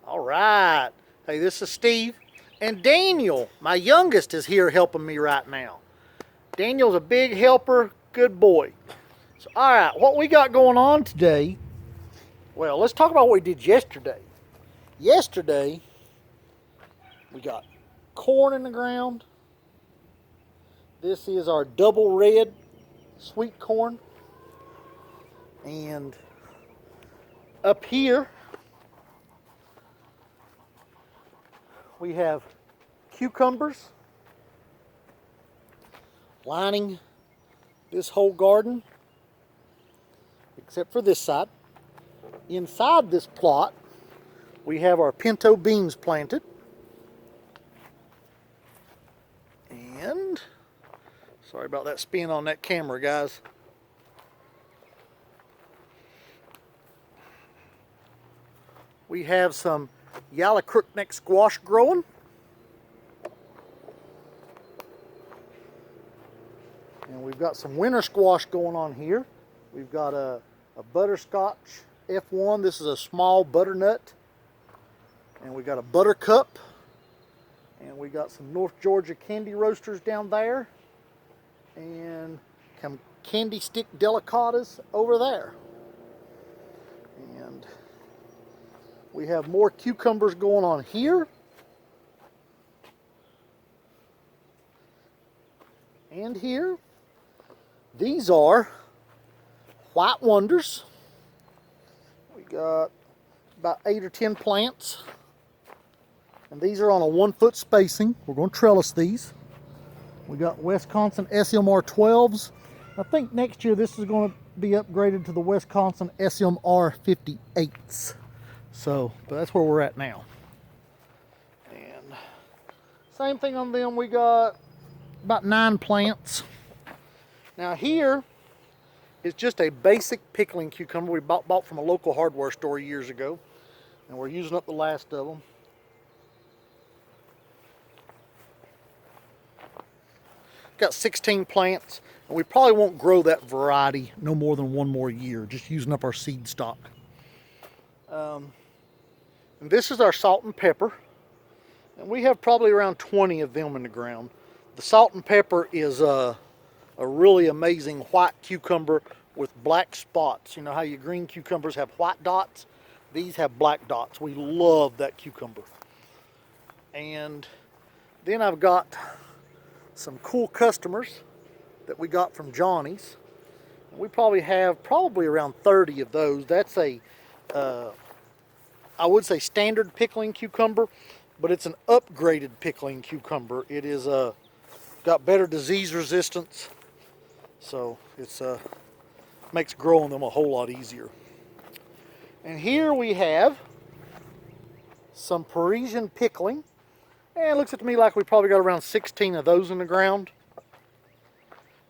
All right. Hey, this is Steve. And Daniel, my youngest, is here helping me right now. Daniel's a big helper, good boy. So, all right, what we got going on today, well, let's talk about what we did yesterday. Yesterday, we got corn in the ground. This is our double red sweet corn. And up here, we have cucumbers lining this whole garden, except for this side. Inside this plot, we have our pinto beans planted. And, sorry about that spin on that camera, guys. We have some yellow crookneck squash growing. And we've got some winter squash going on here. We've got a butterscotch F1. This is a small butternut. And we got a buttercup. And we got some North Georgia candy roasters down there. And some candy stick delicatas over there. And we have more cucumbers going on here. And here. These are white wonders. We got about 8 or 10 plants. And these are on a 1 foot spacing. We're going to trellis these. We got Wisconsin SMR 12s. I think next year this is going to be upgraded to the Wisconsin SMR 58s. So, but that's where we're at now. And same thing on them. We got about 9 plants. Now here is just a basic pickling cucumber we bought from a local hardware store years ago. And we're using up the last of them. Got 16 plants, and we probably won't grow that variety no more than one more year, just using up our seed stock. And this is our salt and pepper, and we have probably around 20 of them in the ground. The salt and pepper is a really amazing white cucumber with black spots. You know how your green cucumbers have white dots? These have black dots. We love that cucumber. And then I've got some cool customers that we got from Johnny's. We probably have around 30 of those. That's a, I would say standard pickling cucumber, but it's an upgraded pickling cucumber. It is got better disease resistance, so it's makes growing them a whole lot easier. And here we have some Parisian pickling. And it looks to me like we probably got around 16 of those in the ground.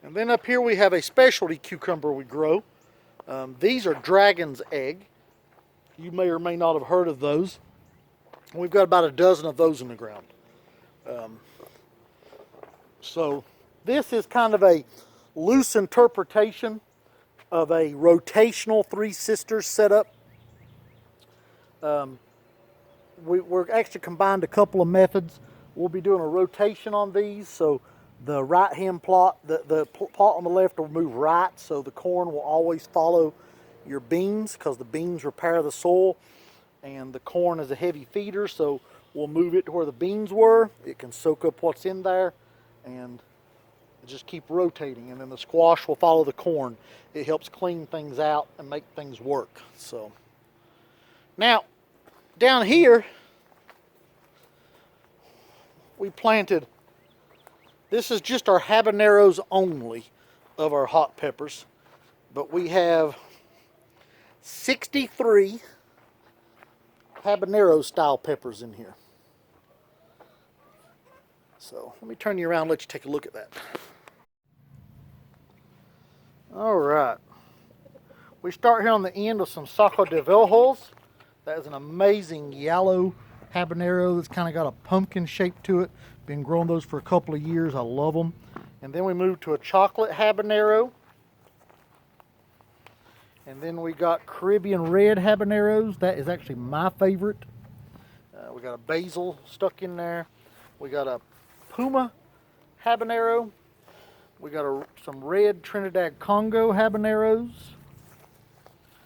And then up here we have a specialty cucumber we grow. These are Dragon's Egg. You may or may not have heard of those. We've got about a dozen of those in the ground. So this is kind of a loose interpretation of a rotational Three Sisters setup. We're actually combined a couple of methods. We'll be doing a rotation on these, so the right-hand plot, the plot on the left will move right, so the corn will always follow your beans, because the beans repair the soil, and the corn is a heavy feeder, so we'll move it to where the beans were. It can soak up what's in there, and just keep rotating, and then the squash will follow the corn. It helps clean things out and make things work. So now, down here, we planted, this is just our habaneros only of our hot peppers, but we have 63 habanero style peppers in here. So let me turn you around and let you take a look at that. All right. We start here on the end with some Saco de Velhos. That is an amazing yellow habanero that's kind of got a pumpkin shape to it. Been growing those for a couple of years. I love them. And then we move to a chocolate habanero. And then we got Caribbean red habaneros. That is actually my favorite. We got a basil stuck in there. We got a Puma habanero. We got some red Trinidad Congo habaneros.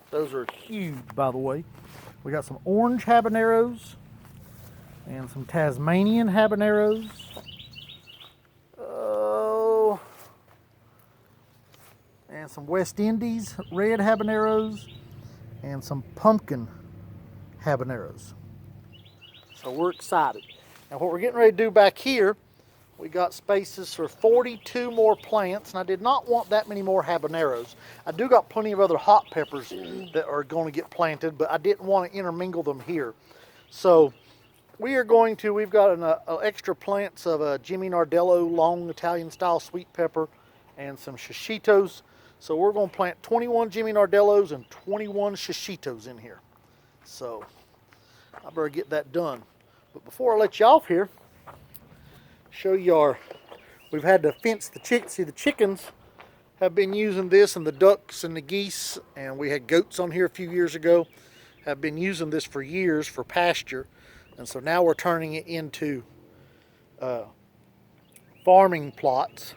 Those are huge, by the way. We got some orange habaneros and some Tasmanian habaneros. Oh, and some West Indies red habaneros and some pumpkin habaneros. So we're excited. Now what we're getting ready to do back here, we got spaces for 42 more plants, and I did not want that many more habaneros. I do got plenty of other hot peppers that are going to get planted, but I didn't want to intermingle them here. So we've got an extra plants of a Jimmy Nardello long Italian style sweet pepper and some shishitos. So we're going to plant 21 Jimmy Nardellos and 21 shishitos in here. So I better get that done. But before I let you off here, show you we've had to fence the chickens. See, the chickens have been using this, and the ducks and the geese, and we had goats on here a few years ago, have been using this for years for pasture. And so now we're turning it into farming plots.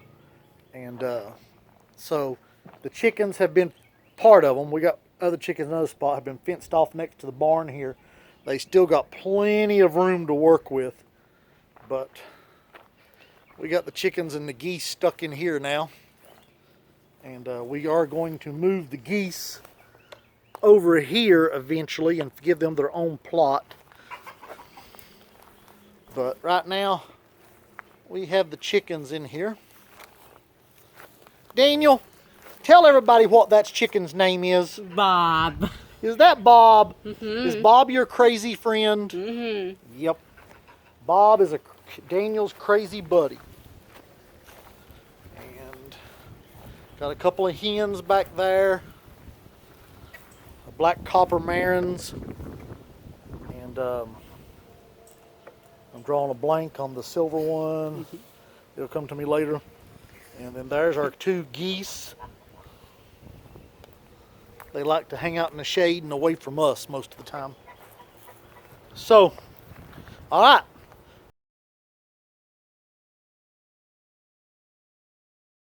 And so the chickens have been part of them. We got other chickens in another spot, have been fenced off next to the barn here. They still got plenty of room to work with, but we got the chickens and the geese stuck in here now. And we are going to move the geese over here eventually and give them their own plot. But right now, we have the chickens in here. Daniel, tell everybody what that chicken's name is. Bob. Is that Bob? Mm-hmm. Is Bob your crazy friend? Mm-hmm. Yep. Bob is Daniel's crazy buddy. And got a couple of hens back there. Black copper marins. And I'm drawing a blank on the silver one. It'll come to me later. And then there's our two geese. They like to hang out in the shade and away from us most of the time. So, all right.